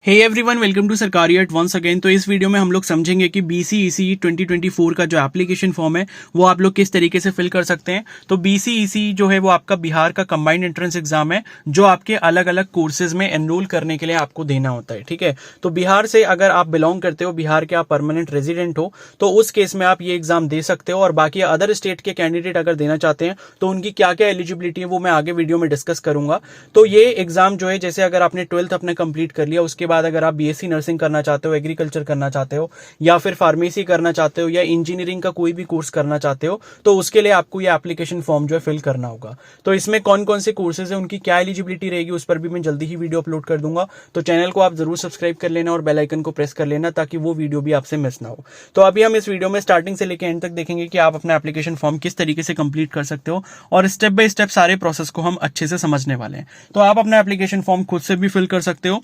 Hey everyone, welcome to सरकारी eight once again. तो इस वीडियो में हम लोग समझेंगे कि BCEC 2024 का जो एप्लीकेशन फॉर्म है वो आप लोग किस तरीके से फिल कर सकते हैं। तो BCEC जो है वो आपका बिहार का कंबाइंड एंट्रेंस एग्जाम है जो आपके अलग अलग कोर्सेज में एनरोल करने के लिए आपको देना होता है। ठीक है, तो बिहार से अगर आप बिलोंग करते हो, बिहार के आप परमानेंट रेजिडेंट हो, तो उस केस में आप ये एग्जाम दे सकते हो। और बाकी अदर स्टेट के कैंडिडेट अगर देना चाहते हैं तो उनकी क्या क्या एलिजिबिलिटी है वो मैं आगे वीडियो में डिस्कस करूंगा। तो ये एग्जाम जो है, जैसे अगर आपने 12th अपने कंप्लीट कर लिया, उसके बाद अगर आप BSc नर्सिंग करना चाहते हो, एग्रीकल्चर करना चाहते हो, या फिर फार्मेसी करना चाहते हो, या इंजीनियरिंग का कोई भी कोर्स करना चाहते हो, तो उसके लिए आपको ये एप्लीकेशन फॉर्म जो है फिल करना होगा। तो इसमें कौन कौन से कोर्सेज है, उनकी क्या एलिजिबिलिटी रहेगी, उस पर भी मैं जल्दी ही वीडियो अपलोड कर दूंगा। तो चैनल को आप जरूर सब्सक्राइब कर लेना और बेल आइकन को प्रेस कर लेना ताकि वो वीडियो भी आपसे मिस ना हो। तो अभी हम इस वीडियो में स्टार्टिंग से लेकर एंड तक देखेंगे कि आप अपना एप्लीकेशन फॉर्म किस तरीके से कंप्लीट कर सकते हो, और स्टेप बाय स्टेप सारे प्रोसेस को हम अच्छे से समझने वाले हैं। तो आप अपना एप्लीकेशन फॉर्म खुद से भी फिल कर सकते हो।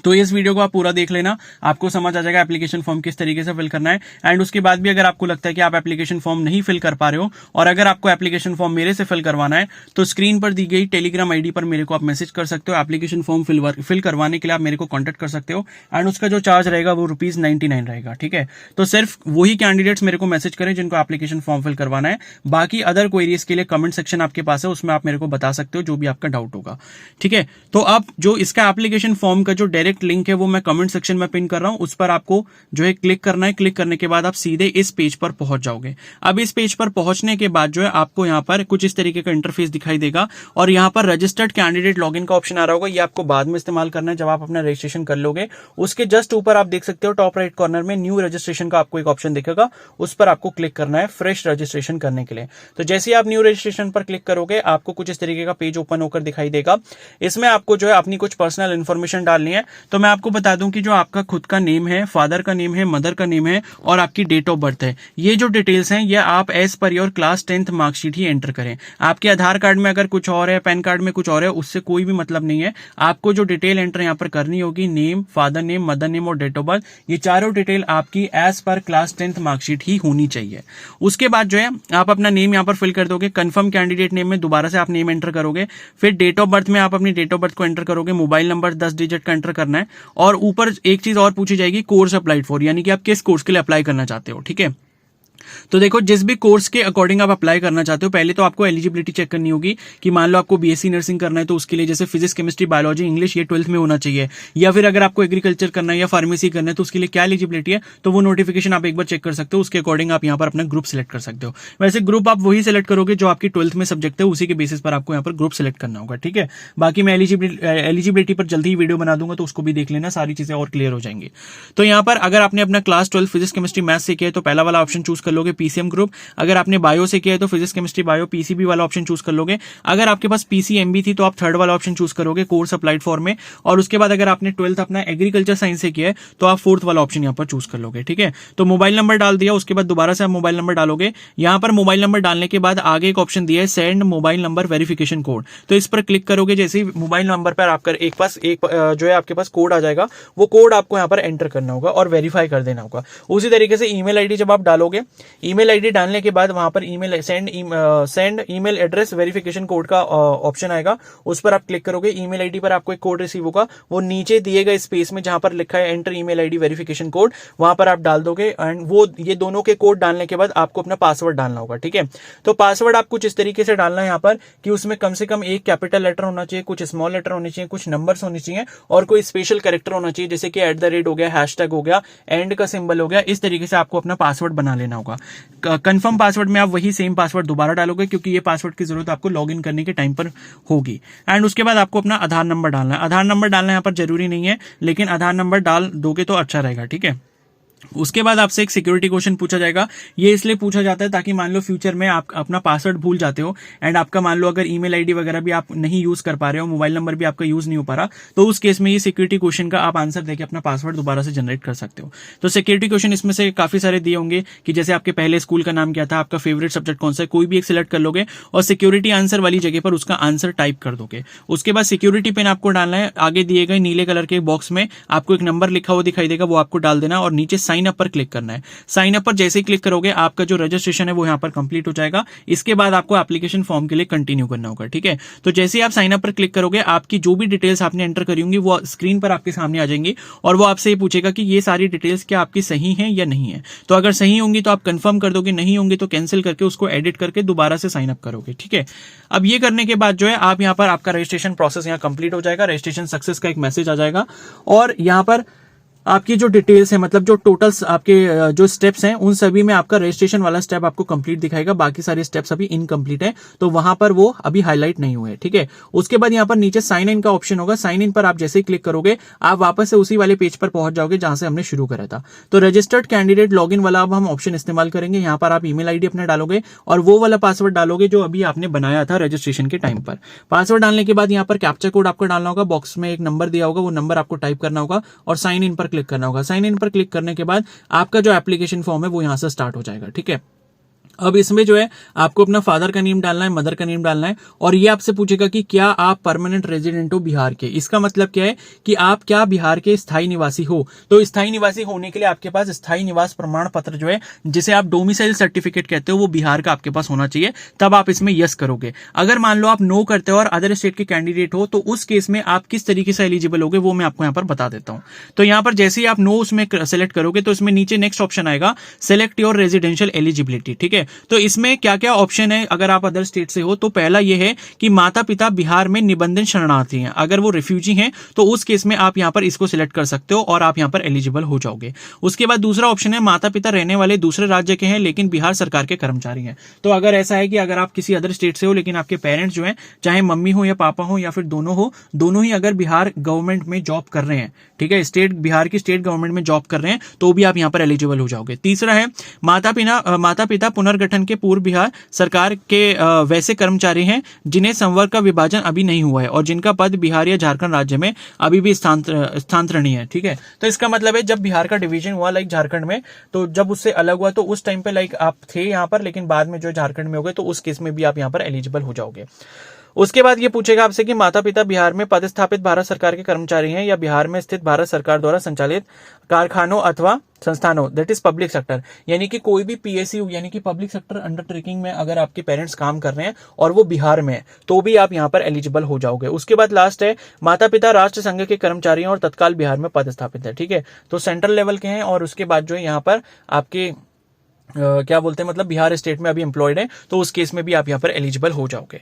तो इस वीडियो को आप पूरा देख लेना, आपको समझ आ जाएगा एप्लीकेशन फॉर्म किस तरीके से फिल करना है। एंड उसके बाद भी अगर आपको लगता है कि आप एप्लीकेशन फॉर्म नहीं फिल कर पा रहे हो, और अगर आपको एप्लीकेशन फॉर्म मेरे से फिल करवाना है, तो स्क्रीन पर दी गई टेलीग्राम आईडी पर मेरे को आप मैसेज कर सकते हो। एप्लीकेशन फॉर्म फिल करवाने के लिए आप मेरे को कॉन्टेक्ट कर सकते हो। एंड उसका जो चार्ज रहेगा वो ₹99 रहेगा। ठीक है, तो सिर्फ वही कैंडिडेट्स मेरे को मैसेज करें जिनको एप्लीकेशन फॉर्म फिल करवाना है। बाकी अदर क्वेरीज के लिए कमेंट सेक्शन आपके पास है, उसमें आप मेरे को बता सकते हो जो भी आपका डाउट होगा। ठीक है, तो अब जो इसका एप्लीकेशन फॉर्म का जो डायरेक्ट लिंक है वो मैं कमेंट सेक्शन में पिन कर रहा हूं, उस पर आपको जो है क्लिक करना है। क्लिक करने के बाद आप सीधे इस पेज पर पहुंच जाओगे। अब इस पेज पर पहुंचने के बाद जो है आपको यहां पर कुछ इस तरीके का इंटरफेस दिखाई देगा, और यहां पर रजिस्टर्ड कैंडिडेट लॉगिन का ऑप्शन आ रहा होगा। ये आपको बाद में इस्तेमाल करना है जब आप अपना रजिस्ट्रेशन कर लोगे। उसके जस्ट ऊपर आप देख सकते हो टॉप राइट कॉर्नर में न्यू रजिस्ट्रेशन का आपको एक ऑप्शन दिखेगा, उस पर आपको क्लिक करना है फ्रेश रजिस्ट्रेशन करने के लिए। तो जैसे आप न्यू रजिस्ट्रेशन पर क्लिक करोगे आपको कुछ इस तरीके का पेज ओपन होकर दिखाई देगा। इसमें आपको जो है अपनी कुछ पर्सनल इंफॉर्मेशन डालनी है। तो मैं आपको बता दूं कि जो आपका खुद का नेम है, फादर का नेम है, मदर का नेम है, और आपकी डेट ऑफ बर्थ है, ये जो डिटेल्स हैं ये आप as per your class 10th marksheet ही एंटर करें। आपके आधार कार्ड में अगर कुछ और है, पैन कार्ड में कुछ और है, उससे कोई भी मतलब नहीं है। आपको जो डिटेल एंटर यहाँ पर करनी होगी, name, father name, mother name और डेट ऑफ बर्थ, ये चारों डिटेल आपकी as per class 10th marksheet ही होनी चाहिए। उसके बाद जो है आप अपना नेम यहाँ पर फिल कर दोगे। कंफर्म कैंडिडेट नेम में दोबारा से आप नेम एंटर करोगे। फिर डेट ऑफ बर्थ में आप अपनी डेट ऑफ बर्थ को एंटर करोगे। मोबाइल नंबर 10 डिजिट का एंटर करना है, और ऊपर एक चीज और पूछी जाएगी, कोर्स अप्लाइड फॉर, यानी कि आप किस कोर्स के लिए अप्लाई करना चाहते हो। ठीक है, तो देखो जिस भी कोर्स के अकॉर्डिंग आप अप्लाई करना चाहते हो, पहले तो आपको एलिजिबिलिटी चेक करनी होगी कि मान लो आपको BSc नर्सिंग करना है तो उसके लिए जैसे फिजिक्स, केमिस्ट्री, बायोलॉजी, इंग्लिश ये 12th में होना चाहिए। या फिर अगर आपको एग्रीकल्चर करना है या फार्मेसी करना है तो उसके लिए क्या एलिजिबिलिटी है, तो वो नोटिफिकेशन आप एक बार चेक कर सकते हो। उसके अकॉर्डिंग आप यहाँ पर अपना ग्रुप सिलेक्ट कर सकते हो। वैसे ग्रुप आप वही सिलेक्ट करोगे जो आपकी 12th में सब्जेक्ट है, उसी के बेसिस पर आपको यहाँ पर ग्रुप सिलेक्ट करना होगा। ठीक है, बाकी मैं एलिजिबिलिटी पर जल्दी ही वीडियो बना दूंगा, तो उसको भी देख लेना, सारी चीजें और क्लियर हो जाएंगी। तो यहाँ पर अगर आपने अपना क्लास 12 फिजिक्स, केमिस्ट्री, मैथ्स से किया है तो पहला वाला ऑप्शन चूज कर लोगे, PCM ग्रुप। अगर आपने बायो से किया है तो फिजिक्स, केमिस्ट्री, बायो, PCB वाला ऑप्शन चूज कर लोगे। अगर आपके पास PCMB थी तो आप थर्ड वाला ऑप्शन चूज करोगे, कोर्स अप्लाइड फॉर में। और उसके बाद अगर आपने 12th अपना एग्रीकल्चर साइंस से किया है तो आप फोर्थ वाला ऑप्शन यहाँ पर चूज कर लोगे। ठीक है, तो मोबाइल नंबर डाल दिया, उसके बाद दोबारा से आप मोबाइल नंबर डालोगे। यहाँ पर मोबाइल नंबर डालने के बाद आगे एक ऑप्शन दिया है send mobile number verification code, तो इस पर क्लिक करोगे। जैसे ही मोबाइल नंबर पर आपका एक जो है आपके पास कोड आ जाएगा, वो कोड आपको यहाँ पर एंटर करना होगा और वेरीफाई कर देना होगा। उसी तरीके से ईमेल आईडी जब आप डालोगे, ईमेल आईडी डालने के बाद वहां पर email send email address verification code का ऑप्शन आएगा, उस पर आप क्लिक करोगे। ईमेल आईडी पर आपको एक कोड रिसीव होगा, वो नीचे दिए गए स्पेस में जहां पर लिखा है enter email ID verification code, वहां पर आप डाल दोगे। एंड वो ये दोनों के कोड डालने के बाद आपको अपना पासवर्ड डालना होगा। ठीक है, तो पासवर्ड आप कुछ इस तरीके से डालना है यहाँ पर कि उसमें कम से कम एक कैपिटल लेटर होना चाहिए, कुछ स्मॉल लेटर होने चाहिए, कुछ नंबर्स होने चाहिए, और कोई स्पेशल कैरेक्टर होना चाहिए, जैसे कि @ हो गया, हैशटैग हो गया, एंड का सिंबल हो गया। इस तरीके से आपको अपना पासवर्ड बना लेना होगा। कंफर्म पासवर्ड में आप वही सेम पासवर्ड दोबारा डालोगे, क्योंकि ये पासवर्ड की जरूरत आपको लॉगिन करने के टाइम पर होगी। एंड उसके बाद आपको अपना आधार नंबर डालना है। आधार नंबर डालना यहाँ पर जरूरी नहीं है, लेकिन आधार नंबर डाल दोगे तो अच्छा रहेगा। ठीक है, उसके बाद आपसे एक सिक्योरिटी क्वेश्चन पूछा जाएगा। ये इसलिए पूछा जाता है ताकि मान लो फ्यूचर में आप अपना पासवर्ड भूल जाते हो, एंड आपका मान लो अगर ईमेल आईडी वगैरह भी आप नहीं यूज कर पा रहे हो, मोबाइल नंबर भी आपका यूज नहीं हो पा रहा, तो उस केस में ये सिक्योरिटी क्वेश्चन का आप आंसर देके अपना पासवर्ड दोबारा से जनरेट कर सकते हो। तो सिक्योरिटी क्वेश्चन इसमें से काफी सारे दिए होंगे कि जैसे आपके पहले स्कूल का नाम क्या था, आपका फेवरेट सब्जेक्ट कौन सा है, कोई भी एक सिलेक्ट कर लोगे और सिक्योरिटी आंसर वाली जगह पर उसका आंसर टाइप कर दोगे। उसके बाद सिक्योरिटी पिन आपको डालना है। आगे दिए गए नीले कलर के बॉक्स में आपको एक नंबर लिखा हुआ दिखाई देगा, वो आपको डाल देना, और नीचे साइन अप पर क्लिक करना है। साइन अप पर जैसे ही क्लिक करोगे आपका जो रजिस्ट्रेशन है वो यहाँ पर कंप्लीट हो जाएगा। इसके बाद आपको एप्लीकेशन फॉर्म के लिए कंटिन्यू करना होगा, ठीक है। तो जैसे ही आप साइन अप पर क्लिक करोगे आपकी जो भी डिटेल्स आपने एंटर करी होंगी वो स्क्रीन पर आपके सामने आ जाएंगी और वो आपसे ये पूछेगा कि ये सारी डिटेल्स क्या आपकी सही हैं या नहीं है। तो अगर सही होंगी तो आप कंफर्म कर दोगे, नहीं होंगी तो कैंसिल करके उसको एडिट करके दोबारा से साइन अप करोगे, ठीक है। अब ये करने के बाद जो है आप यहाँ पर आपका रजिस्ट्रेशन प्रोसेस यहाँ कंप्लीट हो जाएगा, रजिस्ट्रेशन सक्सेस का एक मैसेज आ जाएगा और यहाँ पर आपकी जो डिटेल्स है मतलब जो टोटल्स आपके जो स्टेप्स हैं उन सभी में आपका रजिस्ट्रेशन वाला स्टेप आपको कंप्लीट दिखाएगा, बाकी सारे स्टेप्स अभी इनकम्प्लीट है तो वहां पर वो अभी हाईलाइट नहीं हुए, ठीक है। उसके बाद यहाँ पर नीचे साइन इन का ऑप्शन होगा, साइन इन पर आप जैसे ही क्लिक करोगे आप वापस से उसी वाले पेज पर पहुंच जाओगे जहां से हमने शुरू करा था। तो रजिस्टर्ड कैंडिडेट लॉगिन वाला अब हम ऑप्शन इस्तेमाल करेंगे। यहाँ पर आप ईमेल आईडी अपना डालोगे और वो वाला पासवर्ड डालोगे जो अभी आपने बनाया था रजिस्ट्रेशन के टाइम पर। पासवर्ड डालने के बाद यहाँ पर कैप्चा कोड आपको डालना होगा, बॉक्स में एक नंबर दिया होगा वो नंबर आपको टाइप करना होगा और साइन इन पर क्लिक करना होगा। साइन इन पर क्लिक करने के बाद आपका जो एप्लीकेशन फॉर्म है वो यहां से स्टार्ट हो जाएगा, ठीक है। अब इसमें जो है आपको अपना फादर का नेम डालना है, मदर का नेम डालना है और ये आपसे पूछेगा कि क्या आप परमानेंट रेजिडेंट हो बिहार के। इसका मतलब क्या है कि आप क्या बिहार के स्थायी निवासी हो। तो स्थायी निवासी होने के लिए आपके पास स्थायी निवास प्रमाण पत्र जो है जिसे आप डोमिसाइल सर्टिफिकेट कहते हो वो बिहार का आपके पास होना चाहिए, तब आप इसमें यस करोगे। अगर मान लो आप नो करते हो और अदर स्टेट के कैंडिडेट हो तो उस केस में आप किस तरीके से एलिजिबल होगे वो मैं आपको यहाँ पर बता देता हूँ। तो यहाँ पर जैसे ही आप नो उसमें सेलेक्ट करोगे तो इसमें नीचे नेक्स्ट ऑप्शन आएगा सेलेक्ट योर रेजिडेंशियल एलिजिबिलिटी, ठीक है। तो इसमें क्या क्या ऑप्शन है अगर आप अदर स्टेट से हो। तो पहला यह है कि माता पिता बिहार में निबंधन शरणार्थी हैं, अगर वो रिफ्यूजी हैं तो उस केस में आप यहां पर इसको सिलेक्ट कर सकते हो और आप यहां पर एलिजिबल हो जाओगे। उसके बाद दूसरा ऑप्शन है माता पिता रहने वाले दूसरे राज्य के हैं लेकिन बिहार सरकार के कर्मचारी हैं। तो अगर ऐसा है कि अगर आप किसी अदर स्टेट से हो लेकिन आपके पेरेंट्स जो हैं चाहे मम्मी हो या पापा हो या फिर दोनों हो, दोनों ही अगर बिहार गवर्नमेंट में जॉब कर रहे हैं, ठीक है, बिहार की स्टेट गवर्नमेंट में जॉब कर रहे हैं तो भी आप यहां पर एलिजिबल हो जाओगे। तीसरा है माता पिता पुनर्गठन के पूर्व बिहार सरकार के वैसे कर्मचारी हैं जिन्हें संवर्ग का विभाजन अभी नहीं हुआ है और जिनका पद बिहार या झारखंड राज्य में अभी भी स्थानांतरणीय है, ठीक है। तो इसका मतलब है जब बिहार का डिवीजन हुआ लाइक झारखंड में, तो जब उससे अलग हुआ तो उस टाइम पे लाइक आप थे यहाँ पर लेकिन बाद में जो झारखंड में हो गए तो उस केस में भी आप यहाँ पर एलिजिबल हो जाओगे। उसके बाद ये पूछेगा आपसे कि माता पिता बिहार में पदस्थापित भारत सरकार के कर्मचारी हैं या बिहार में स्थित भारत सरकार द्वारा संचालित कारखानों अथवा संस्थानों दैट इज पब्लिक सेक्टर, यानी कि कोई भी पीएसयू यानी कि पब्लिक सेक्टर अंडरटेकिंग में अगर आपके पेरेंट्स काम कर रहे हैं और वो बिहार में है तो भी आप यहाँ पर एलिजिबल हो जाओगे। उसके बाद लास्ट है माता पिता राष्ट्र संघ के कर्मचारी और तत्काल बिहार में पदस्थापित है, ठीक है। तो सेंट्रल लेवल के हैं और उसके बाद जो है यहाँ पर आपके क्या बोलते हैं मतलब बिहार स्टेट में अभी एम्प्लॉयड है तो उस केस में भी आप यहाँ पर एलिजिबल हो जाओगे।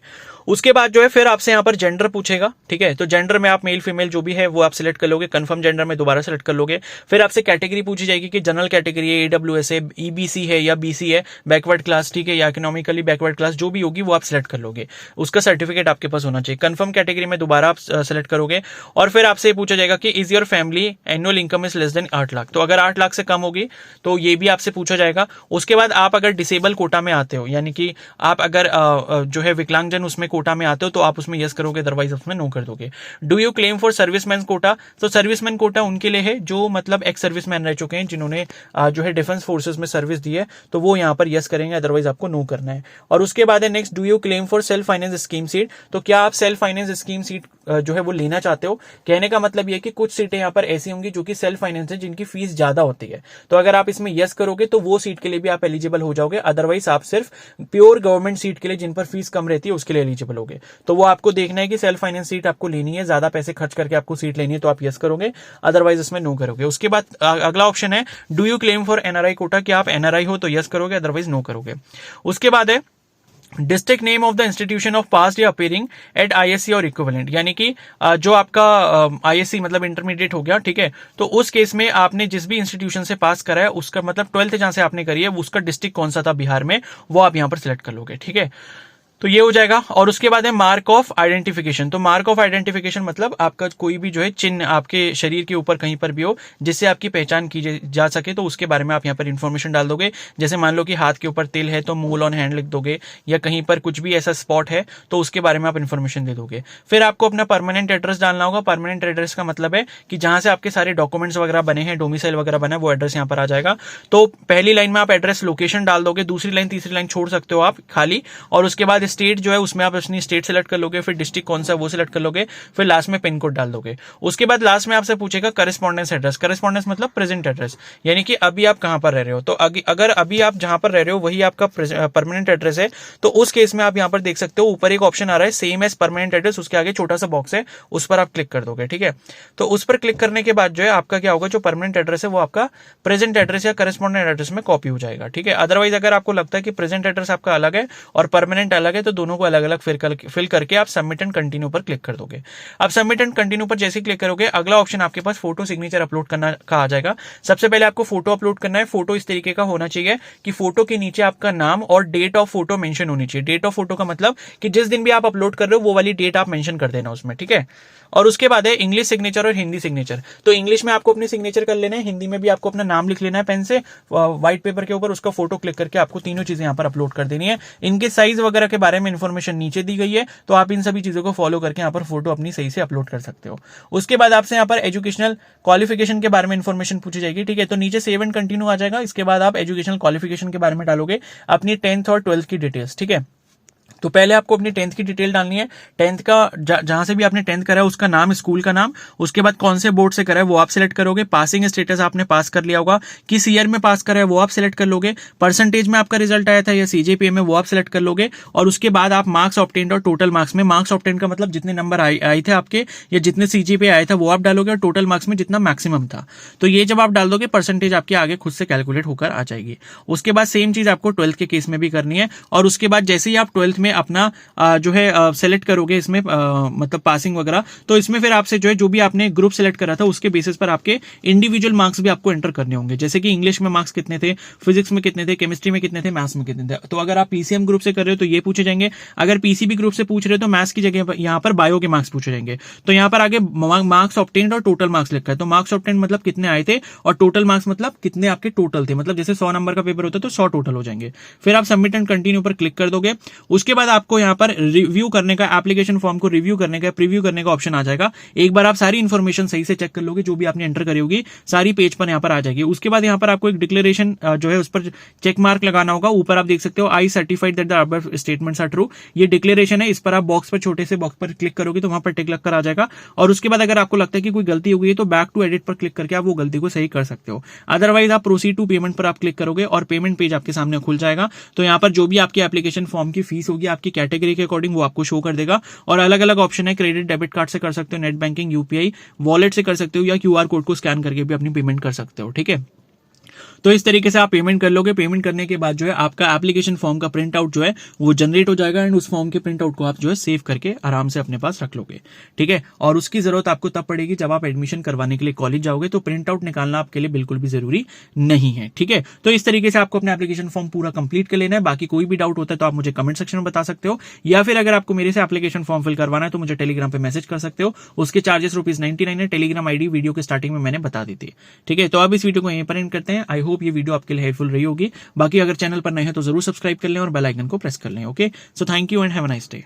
उसके बाद जो है फिर आपसे यहाँ पर जेंडर पूछेगा, ठीक है। तो जेंडर में आप मेल फीमेल जो भी है वो आप सिलेक्ट कर लोगे, कंफर्म जेंडर में दोबारा सेलेक्ट कर लोगे। फिर आपसे कैटेगरी पूछी जाएगी कि जनरल कैटेगरी है, AWS है, EBC है या BC है, बैकवर्ड क्लास, ठीक है, या इकोनॉमिकली बैकवर्ड क्लास जो भी होगी वो आप सिलेक्ट कर लोगे। उसका सर्टिफिकेट आपके पास होना चाहिए। कंफर्म कैटेगरी में दोबारा आप सेलेक्ट करोगे और फिर आपसे पूछा जाएगा कि is your family annual income is less than 8 lakh. तो अगर 8 लाख से कम होगी तो ये भी आपसे पूछा जाएगा। उसके बाद आप अगर डिसेबल कोटा में आते हो यानी कि आप अगर जो है विकलांगजन उसमें कोटा में आते हो तो आप उसमें यस करोगे, अदरवाइज उसमें नो कर दोगे। Do you claim for serviceman quota. तो सर्विसमैन कोटा उनके लिए है जो मतलब एक्स सर्विसमैन रह चुके हैं जिन्होंने जो है डिफेंस फोर्सेस में सर्विस दी है तो वो यहाँ पर यस करेंगे, अदरवाइज आपको नो करना है। और उसके बाद है next do you claim for self finance scheme seat. तो क्या आप सेल्फ फाइनेंस स्कीम सीट जो है वो लेना चाहते हो। कहने का मतलब ये कि कुछ सीटें यहाँ पर ऐसी होंगी जो कि सेल्फ फाइनेंस है जिनकी फीस ज्यादा होती है, तो अगर आप इसमें यस करोगे तो वो सीट के लिए भी आप एलिजिबल हो जाओगे, अदरवाइज आप सिर्फ प्योर गवर्नमेंट सीट के लिए जिन पर फीस कम रहती है उसके लिए एलिजिबल होगे। तो वो आपको देखना है कि सेल्फ फाइनेंस सीट आपको लेनी है, ज्यादा पैसे खर्च करके आपको सीट लेनी है तो आप यस करोगे, अदरवाइज इसमें नो करोगे। उसके बाद अगला ऑप्शन है do you claim for NRI quota. कि आप एनआरआई हो तो यस करोगे, अदरवाइज नो करोगे। उसके बाद है district name of the institution of past या अपीयरिंग एट आईएससी और इक्विवेलेंट, यानी कि जो आपका आईएससी मतलब इंटरमीडिएट हो गया, ठीक है, तो उस केस में आपने जिस भी इंस्टीट्यूशन से पास करा है उसका मतलब 12th जहां से आपने करी है उसका डिस्ट्रिक्ट कौन सा था बिहार में वो आप यहां पर सिलेक्ट कर लोगे, ठीक है। तो ये हो जाएगा। और उसके बाद है मार्क ऑफ आइडेंटिफिकेशन। तो मार्क ऑफ आइडेंटिफिकेशन मतलब आपका कोई भी जो है चिन्ह आपके शरीर के ऊपर कहीं पर भी हो जिससे आपकी पहचान की जा सके तो उसके बारे में आप यहाँ पर इंफॉर्मेशन डाल दोगे। जैसे मान लो कि हाथ के ऊपर तिल है तो मूल ऑन हैंड लिख दोगे, या कहीं पर कुछ भी ऐसा स्पॉट है तो उसके बारे में आप इन्फॉर्मेशन दे दोगे। फिर आपको अपना परमानेंट एड्रेस डालना होगा। परमानेंट एड्रेस का मतलब है कि जहां से आपके सारे डॉक्यूमेंट्स वगैरह बने हैं, डोमिसाइल वगैरह बना है, वो एड्रेस यहाँ पर आ जाएगा। तो पहली लाइन में आप एड्रेस लोकेशन डाल दोगे, दूसरी लाइन तीसरी लाइन छोड़ सकते हो आप खाली, और उसके बाद फिर स्टेट जो है उसमें आप अपनी स्टेट सेलेक्ट कर लोगे, फिर डिस्ट्रिक्ट कौन सा वो सिलेक्ट कर लोगे, फिर लास्ट में पिन कोड डाल दोगे। उसके बाद लास्ट में आपसे पूछेगा करस्पॉन्डेंस एड्रेस। करस्पॉन्डेंस मतलब प्रेजेंट एड्रेस, यानी कि अभी आप कहां पर रह रहे हो। तो अगर अभी आप जहां पर रह रहे हो वही आपका परमानेंट एड्रेस है, तो उस केस में आप यहां पर देख सकते हो ऊपर एक ऑप्शन आ रहा है सेम एज परमानेंट एड्रेस, उसके आगे छोटा सा बॉक्स है, उस पर आप क्लिक कर दोगे। ठीक है, तो उस पर क्लिक करने के बाद जो है आपका क्या होगा, जो परमानेंट एड्रेस है वो आपका प्रेजेंट एड्रेस या करस्पॉन्डेंट एड्रेस में कॉपी हो जाएगा। ठीक है, अदरवाइज अगर आपको लगता है कि प्रेजेंट एड्रेस आपका अलग है और परमानेंट अलग है, तो दोनों को अलग अलग फिल करके आप सबमिट एंड कंटिन्यू पर क्लिक कर दोगे। अब सबमिट एंड कंटिन्यू पर जैसे क्लिक करोगे, अगला ऑप्शन आपके पास फोटो सिग्नेचर अपलोड करना का आ जाएगा। सबसे पहले आपको फोटो अपलोड करना है। फोटो इस तरीके का होना चाहिए कि फोटो के नीचे आपका नाम और डेट ऑफ फोटो मेंशन होनी चाहिए। डेट ऑफ फोटो का मतलब कि जिस दिन भी आप अपलोड कर रहे हो वो वाली डेट आप मेंशन कर देना उसमें। ठीक है, और उसके बाद है इंग्लिश सिग्नेचर और हिंदी सिग्नेचर। तो इंग्लिश में आपको अपनी सिग्नेचर कर लेना है, हिंदी में भी आपको अपना नाम लिख लेना है पेन से व्हाइट पेपर के ऊपर, उसका फोटो क्लिक करके आपको तीनों चीजें यहां पर अपलोड कर देनी है। इनके साइज वगैरह के बारे में इंफॉर्मेशन नीचे दी गई है, तो आप इन सभी चीजों को फॉलो करके यहाँ पर फोटो अपनी सही से अपलोड कर सकते हो। उसके बाद आपसे यहाँ पर एजुकेशनल क्वालिफिकेशन के बारे में इंफॉर्मेशन पूछी जाएगी। ठीक है, तो नीचे सेव एंड कंटिन्यू आ जाएगा। इसके बाद आप एजुकेशनल क्वालिफिकेशन के बारे में डालोगे अपनी 10th और 12th की डिटेल्स। ठीक है, तो पहले आपको अपनी 10th की डिटेल डालनी है। 10th का जहां से भी आपने 10th करा है उसका नाम, स्कूल का नाम, उसके बाद कौन से बोर्ड से करा है वो आप सिलेक्ट करोगे। पासिंग स्टेटस आपने पास कर लिया होगा, किस ईयर में पास करा है वो आप सिलेक्ट कर लोगे। परसेंटेज में आपका रिजल्ट आया था या सीजीपीए में, वो आप सिलेक्ट कर लोगे। और उसके बाद आप मार्क्स ऑब्टेन्ड और टोटल मार्क्स में, मार्क्स ऑब्टेन्ड का मतलब जितने नंबर आए थे आपके या जितने सीजीपीए आए था वो आप डालोगे, और टोटल मार्क्स में जितना मैक्सिमम था। तो ये जब आप डाल दोगे परसेंटेज आपके आगे खुद से कैलकुलेट होकर आ जाएगी। उसके बाद सेम चीज आपको 12th के केस में भी करनी है। और उसके बाद जैसे ही आप 12th में अपना जो है सेलेक्ट करोगे इसमें मतलब पासिंग वगैरह, तो इसमें फिर आपसे जो है जो भी आपने ग्रुप सेलेक्ट करा था उसके बेसिस पर आपके इंडिविजुअल मार्क्स भी आपको एंटर करने होंगे। जैसे कि इंग्लिश में मार्क्स कितने थे, फिजिक्स में कितने थे, केमिस्ट्री में कितने थे, मैथ्स में कितने थे। तो अगर आप पीसीएम ग्रुप से कर रहे हो तो ये पूछे जाएंगे, अगर पीसीबी ग्रुप से पूछ रहे हो तो मैथ्स की जगह यहाँ पर बायो के मार्क्स पूछे जाएंगे। तो यहाँ पर आगे मार्क्स ऑब्टेन्ड और टोटल मार्क्स लिखा है। तो मार्क्स ऑब्टेन्ड मतलब कितने आए थे और टोटल मार्क्स मतलब कितने आपके टोटल थे। मतलब जैसे 100 नंबर का पेपर होता है तो 100 टोटल हो जाएंगे। फिर आप सबमिट एंड कंटिन्यू पर क्लिक कर दोगे। उसके बाद आपको यहाँ पर रिव्यू करने का, एप्लीकेशन फॉर्म को रिव्यू करने का, प्रीव्यू करने का ऑप्शन आ जाएगा। एक बार आप सारी इंफॉर्मेशन सही से चेक कर लोगे, जो भी आपने एंटर करी होगी सारी पेज पर यहाँ पर आ जाएगी। उसके बाद यहाँ पर आपको एक डिक्लेरेशन जो है उस पर चेक मार्क लगाना होगा। ऊपर आप देख सकते हो I certified that the above statements are true, ये डिक्लेरेशन है। इस पर आप बॉक्स पर, छोटे से बॉक्स पर क्लिक करोगे तो वहां पर टिक लगकर आ जाएगा। और उसके बाद अगर आपको लगता है कि कोई गलती हो गई है तो बैक टू एडिट पर क्लिक करके आप वो गलती को सही कर सकते हो। अदरवाइज आप प्रोसीड टू पेमेंट पर आप क्लिक करोगे और पेमेंट पेज आपके सामने खुल जाएगा। तो यहाँ पर जो भी आपकी एप्लीकेशन फॉर्म की फीस होगी आपकी कैटेगरी के अकॉर्डिंग वो आपको शो कर देगा। और अलग अलग ऑप्शन है, क्रेडिट डेबिट कार्ड से कर सकते हो, नेट बैंकिंग, यूपीआई, वॉलेट से कर सकते हो, या क्यूआर कोड को स्कैन करके भी अपनी पेमेंट कर सकते हो। ठीक है, तो इस तरीके से आप पेमेंट कर लोगे। पेमेंट करने के बाद जो है आपका एप्लीकेशन फॉर्म का प्रिंट आउट जो है वो जनरेट हो जाएगा, एंड उस फॉर्म के प्रिंट आउट को आप जो है सेव करके आराम से अपने पास रख लोगे। ठीक है, और उसकी जरूरत आपको तब पड़ेगी जब आप एडमिशन करवाने के लिए कॉलेज जाओगे, तो प्रिंट आउट निकालना आपके लिए बिल्कुल भी जरूरी नहीं है। ठीक है, तो इस तरीके से आपको अपना एप्लीकेशन फॉर्म पूरा कंप्लीट कर लेना है। बाकी कोई भी डाउट होता है तो आप मुझे कमेंट सेक्शन में बता सकते हो, या फिर अगर आपको मेरे से एप्लीकेशन फॉर्म फिल करवाना है तो मुझे टेलीग्राम पे मैसेज कर सकते हो। उसके चार्जेस ₹99 है। टेलीग्राम आईडी वीडियो के स्टार्टिंग में मैंने बता दी थी। ठीक है, तो अब इस वीडियो को यहीं पर एंड करते हैं। आई होप ये वीडियो आपके लिए हेल्पफुल रही होगी। बाकी अगर चैनल पर नए हैं तो जरूर सब्सक्राइब कर लें और बेल आइकन को प्रेस कर लें। Okay, so thank you and have a nice day.